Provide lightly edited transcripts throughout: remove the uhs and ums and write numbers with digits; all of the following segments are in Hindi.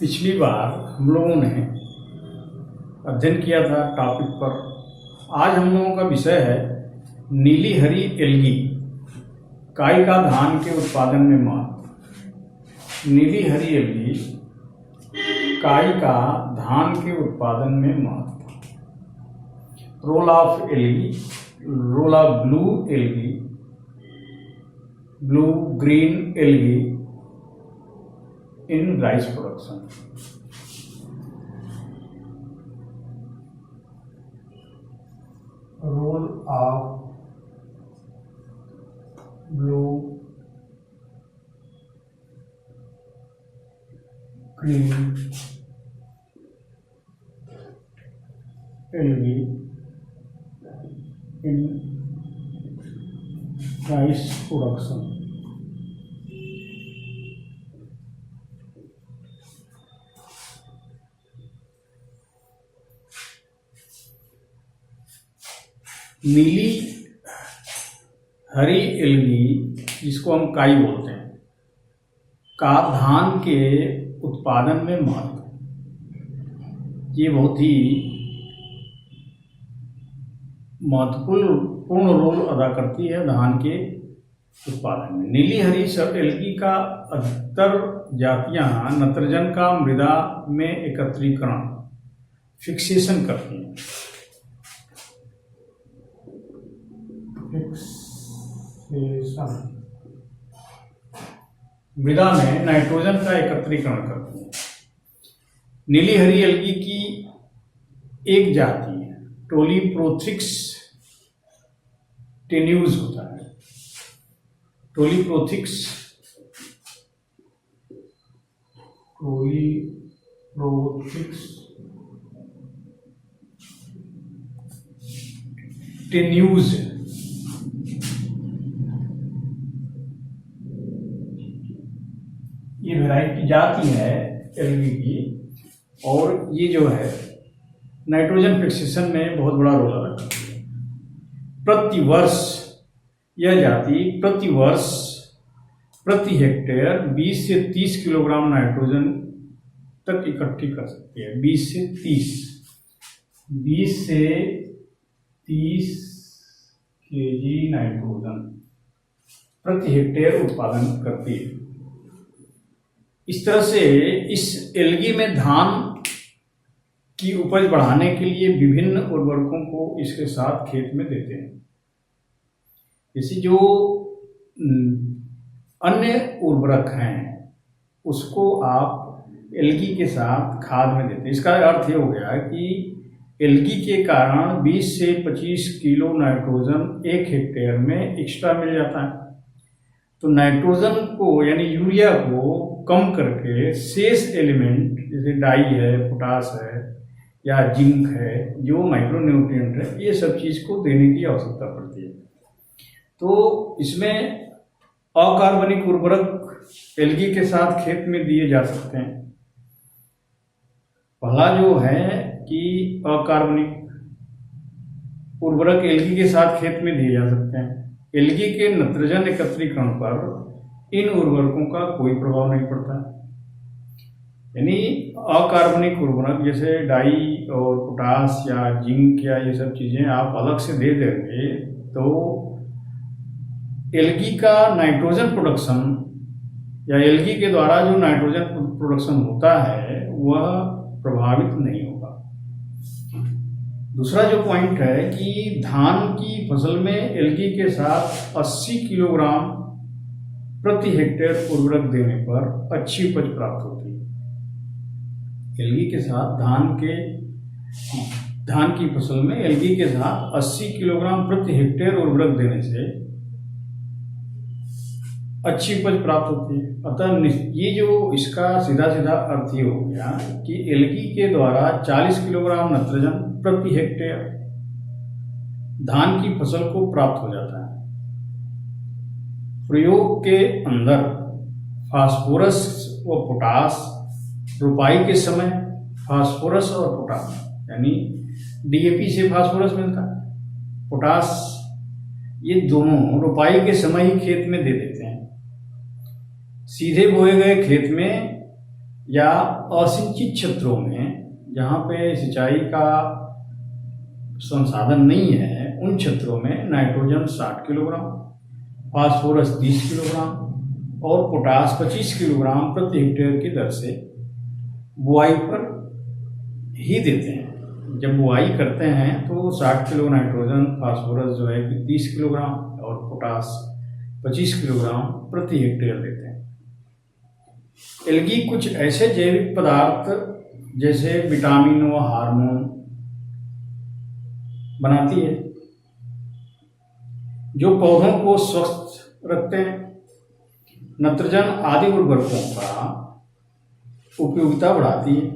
पिछली बार हम लोगों ने अध्ययन किया था टॉपिक पर। आज हम लोगों का विषय है नीली हरी एल्गी काई का धान के उत्पादन में महत्व। नीली हरी एल्गी काई का धान के उत्पादन में महत्व। Role of algae, role of blue algae, blue green algae in rice production. Role of blue, green algae in rice production. नीली हरी एल्गी जिसको हम काई बोलते हैं का धान के उत्पादन में महत्व। ये बहुत ही महत्वपूर्ण रोल अदा करती है धान के उत्पादन में। नीली हरी एल्गी का अधिकतर जातियां नत्रजन का मृदा में एकत्रीकरण फिक्सेशन करती हैं। मृदा में नाइट्रोजन का एकत्रीकरण करती है। नीली हरी एल्गी की एक जाति है टोलीप्रोथिक्स टेन्यूज होता है। टोलीप्रोथिक्स टेन्यूज ये वैरायटी जाति है एल्गी की, और ये जो है नाइट्रोजन फिक्सेशन में बहुत बड़ा रोल अदा करती है। प्रतिवर्ष यह जाति प्रतिवर्ष प्रति हेक्टेयर 20 से 30 किलोग्राम नाइट्रोजन तक इकट्ठी कर सकती है। 20 से 30 केजी नाइट्रोजन प्रति हेक्टेयर उत्पादन करती है। इस तरह से इस एल्गी में धान की उपज बढ़ाने के लिए विभिन्न उर्वरकों को इसके साथ खेत में देते हैं। जैसे जो अन्य उर्वरक हैं उसको आप एल्गी के साथ खाद में देते हैं। इसका अर्थ ये हो गया कि एल्गी के कारण 20 से 25 किलो नाइट्रोजन एक हेक्टेयर में एक्स्ट्रा मिल जाता है। तो नाइट्रोजन को यानी यूरिया को कम करके शेष एलिमेंट जैसे डाई है, पोटास है या जिंक है, जो माइक्रोन्यूट्रिएंट है, ये सब चीज को देने की आवश्यकता पड़ती है। तो इसमें अकार्बनिक उर्वरक एल्गी के साथ खेत में दिए जा सकते हैं। पहला जो है कि अकार्बनिक उर्वरक एल्गी के साथ खेत में दिए जा सकते हैं। एल्गी के नत्रजन एकत्रीकरण पर इन उर्वरकों का कोई प्रभाव नहीं पड़ता। यानी अकार्बनिक उर्वरक जैसे डाई और पोटास या जिंक या ये सब चीजें आप अलग से दे देंगे तो एल्गी का नाइट्रोजन प्रोडक्शन या एल्गी के द्वारा जो नाइट्रोजन प्रोडक्शन होता है वह प्रभावित नहीं होगा। दूसरा जो पॉइंट है कि धान की फसल में एल्गी के साथ 80 किलोग्राम प्रति हेक्टेयर उर्वरक देने पर अच्छी उपज प्राप्त होती है। एल्गी के साथ धान की फसल में एल्गी के साथ 80 किलोग्राम प्रति हेक्टेयर उर्वरक देने से अच्छी उपज प्राप्त होती है। अतः ये जो इसका सीधा अर्थ ये हो गया कि एल्गी के द्वारा 40 किलोग्राम नत्रजन प्रति हेक्टेयर धान की फसल को प्राप्त हो जाता है। प्रयोग के अंदर फास्फोरस व पोटास रोपाई के समय फास्फोरस और पोटास यानी डीएपी से फास्फोरस मिलता है, पोटास ये दोनों रोपाई के समय ही खेत में दे देते हैं। सीधे बोए गए खेत में या असिंचित क्षेत्रों में जहाँ पे सिंचाई का संसाधन नहीं है, उन क्षेत्रों में नाइट्रोजन 60 किलोग्राम, फास्फोरस 30 किलोग्राम और पोटास 25 किलोग्राम प्रति हेक्टेयर की दर से बुआई पर ही देते हैं। जब बुआई करते हैं तो 60 किलो नाइट्रोजन, फास्फोरस जो है कि 30 किलोग्राम और पोटास 25 किलोग्राम प्रति हेक्टेयर देते हैं। एल्गी कुछ ऐसे जैविक पदार्थ जैसे विटामिन व हार्मोन बनाती है जो पौधों को स्वस्थ रखते हैं। नाइट्रोजन आदि उर्वरकों का उपयोगिता बढ़ाती है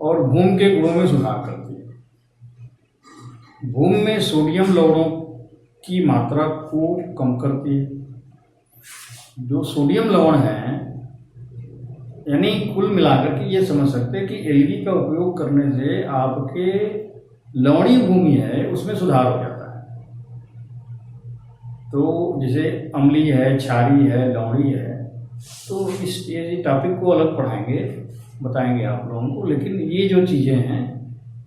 और भूमि के गुणों में सुधार करती है। भूमि में सोडियम लवणों की मात्रा को कम करती है। जो सोडियम लवण है, यानी कुल मिलाकर के ये समझ सकते हैं कि एल्गी का उपयोग करने से आपके लवणीय भूमि है उसमें सुधार हो जाता है। तो जैसे अम्लीय है, क्षारीय है, लवणीय है, तो ये टॉपिक को अलग पढ़ाएंगे, बताएंगे आप लोगों को। लेकिन ये जो चीज़ें हैं,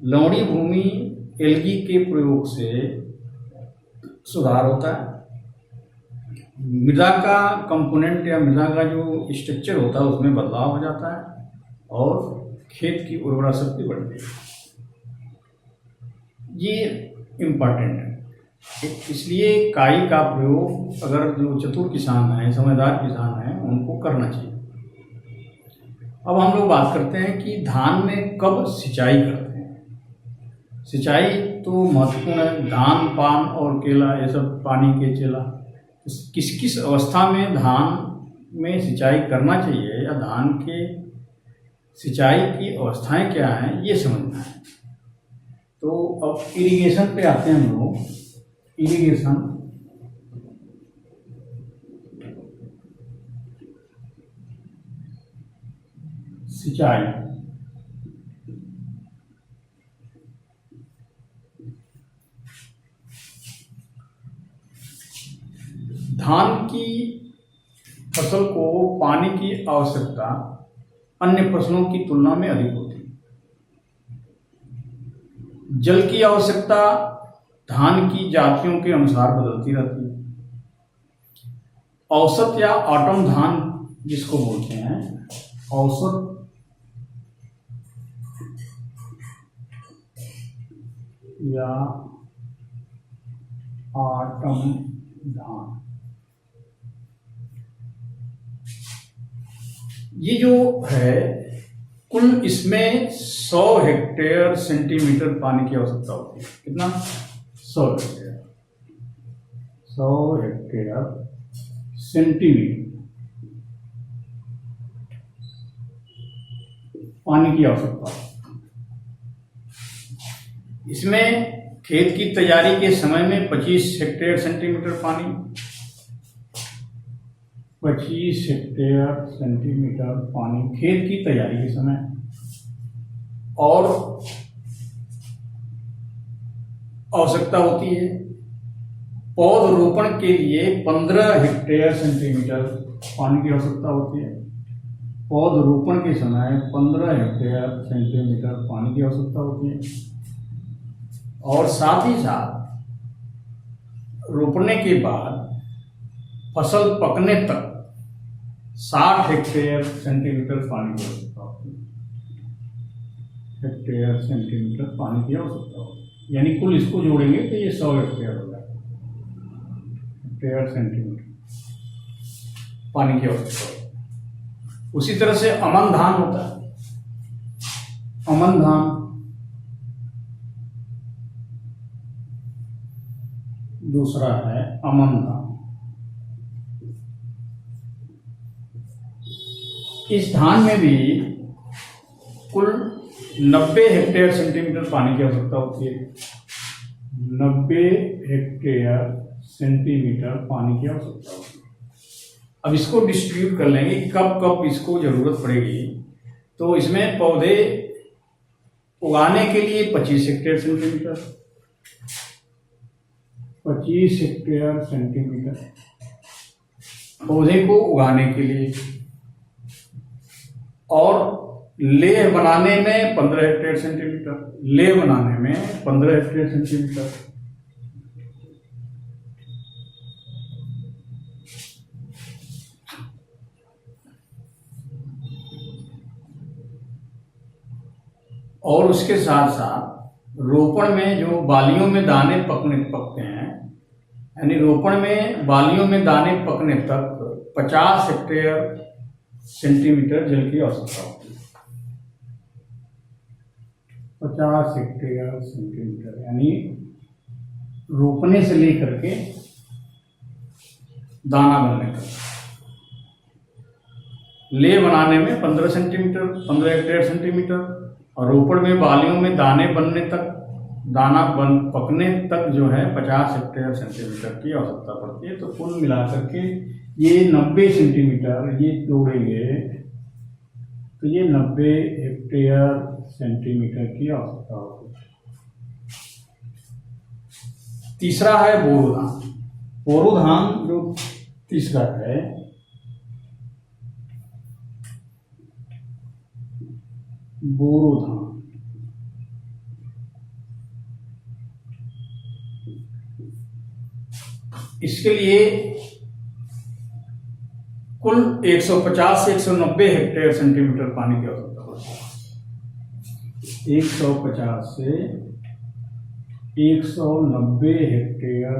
लवणीय भूमि एल्गी के प्रयोग से सुधार होता है। मृदा का कंपोनेंट या मृदा का जो स्ट्रक्चर होता है उसमें बदलाव हो जाता है और खेत की उर्वरा शक्ति बढ़ती है। ये इम्पॉर्टेंट है। इसलिए काई का प्रयोग अगर जो चतुर किसान हैं, समझदार किसान हैं, उनको करना चाहिए। अब हम लोग बात करते हैं कि धान में कब सिंचाई करते हैं। सिंचाई तो महत्वपूर्ण है। धान, पान और केला ये सब पानी के चेला। किस किस अवस्था में धान में सिंचाई करना चाहिए या धान के सिंचाई की अवस्थाएं क्या हैं, ये समझना है। तो अब इरिगेशन पे आते हैं हम लोग। इरिगेशन सिंचाई धान की फसल को पानी की आवश्यकता अन्य फसलों की तुलना में अधिक होती है। जल की आवश्यकता धान की जातियों के अनुसार बदलती रहती है। औसत या ऑटम धान जिसको बोलते हैं, औसत या ऑटम धान, ये जो है कुल इसमें 100 हेक्टेयर सेंटीमीटर पानी की आवश्यकता होती है। कितना? 100 हेक्टेयर, 100 हेक्टेयर सेंटीमीटर पानी की आवश्यकता होती है। इसमें खेत की तैयारी के समय में 25 हेक्टेयर सेंटीमीटर पानी, 25 हेक्टेयर सेंटीमीटर पानी खेत की तैयारी के समय, और आवश्यकता होती है पौधरोपण के लिए 15 हेक्टेयर सेंटीमीटर पानी की आवश्यकता होती है। पौधरोपण के समय 15 हेक्टेयर सेंटीमीटर पानी की आवश्यकता होती है। और साथ ही साथ रोपने के बाद फसल पकने तक 60 हेक्टेयर सेंटीमीटर पानी की आवश्यकता होती है। हेक्टेयर सेंटीमीटर पानी की आवश्यकता होती है, यानी कुल इसको जोड़ेंगे तो ये 100 हेक्टेयर हो जाएगा। हेक्टेयर सेंटीमीटर पानी की आवश्यकता होती है। उसी तरह से अमन धान होता है। अमन धान दूसरा है अमन धान। इस धान में भी कुल 90 हेक्टेयर सेंटीमीटर पानी की आवश्यकता होती है। 90 हेक्टेयर सेंटीमीटर पानी की आवश्यकता होती है। अब इसको डिस्ट्रीब्यूट कर लेंगे कब कब इसको जरूरत पड़ेगी। तो इसमें पौधे उगाने के लिए 25 हेक्टेयर सेंटीमीटर, 25 हेक्टेयर सेंटीमीटर पौधे को उगाने के लिए, और लेह बनाने में 15 हेक्टेयर सेंटीमीटर, लेह बनाने में 15 हेक्टेयर सेंटीमीटर। और उसके साथ साथ रोपण में जो बालियों में दाने पकते हैं, यानी रोपण में बालियों में दाने पकने तक 50 हेक्टेयर सेंटीमीटर जल की आवश्यकता होती है। 50 हेक्टेयर सेंटीमीटर यानी रोपने से लेकर के दाना बनने तक। ले बनाने में 15 सेंटीमीटर, 15 हेक्टेयर सेंटीमीटर, और रोपण में बालियों में दाने बनने तक, दाना पकने तक जो है 50 हेक्टेयर सेंटीमीटर की आवश्यकता पड़ती है। तो कुल मिलाकर के ये 90 सेंटीमीटर, ये जोड़ेंगे तो ये 90 हेक्टेयर सेंटीमीटर की आवश्यकता होती है। तीसरा है बोरोधान। बोरोधान जो तीसरा है, बोरोधान, इसके लिए कुल 150 से 190 हेक्टेयर सेंटीमीटर पानी की आवश्यकता होती है। 150 से 190 हेक्टेयर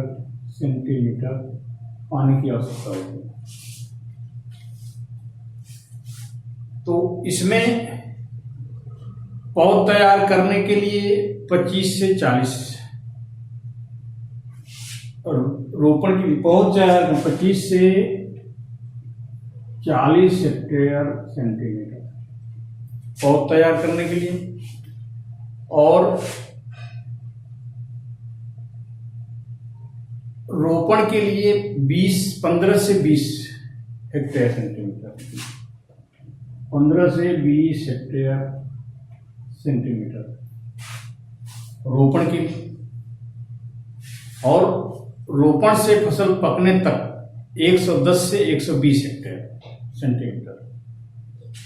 सेंटीमीटर पानी की आवश्यकता होती है। तो इसमें पौध तैयार करने के लिए 25 से 40, और रोपण की पौध तैयार 25 से 40 हेक्टेयर सेंटीमीटर पौध तैयार करने के लिए, और रोपण के लिए 15 से 20 हेक्टेयर सेंटीमीटर, 15 से 20 हेक्टेयर सेंटीमीटर रोपण की। और रोपण से फसल पकने तक 110 से 120 हेक्टेयर सेंटीमीटर,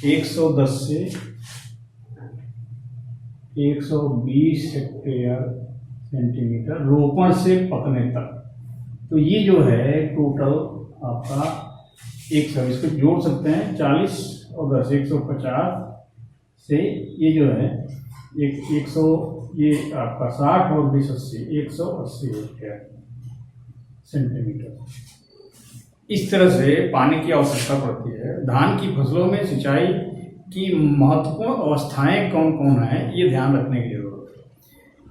110 से 120 हेक्टेयर सेंटीमीटर रोपण से पकने तक। तो ये जो है टोटल आपका 100, इसको जोड़ सकते हैं 40 और 10, 150 से ये जो है 100, ये आपका 60 और 20 80, 180 हेक्टेयर सेंटीमीटर। इस तरह से पानी की आवश्यकता पड़ती है। धान की फसलों में सिंचाई की महत्वपूर्ण अवस्थाएं कौन कौन है, ये ध्यान रखने की जरूरत है।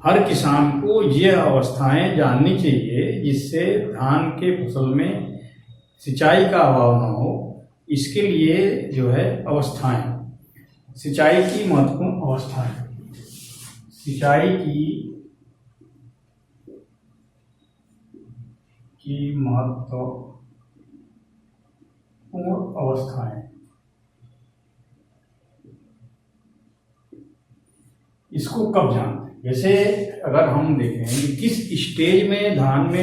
हर किसान को ये अवस्थाएं जाननी चाहिए जिससे धान के फसल में सिंचाई का अभाव न हो। इसके लिए जो है अवस्थाएं, सिंचाई की महत्वपूर्ण अवस्थाएं, सिंचाई की महत्वपूर्ण अवस्थाएं, इसको कब जानते हैं? जैसे अगर हम देखें कि किस स्टेज में धान में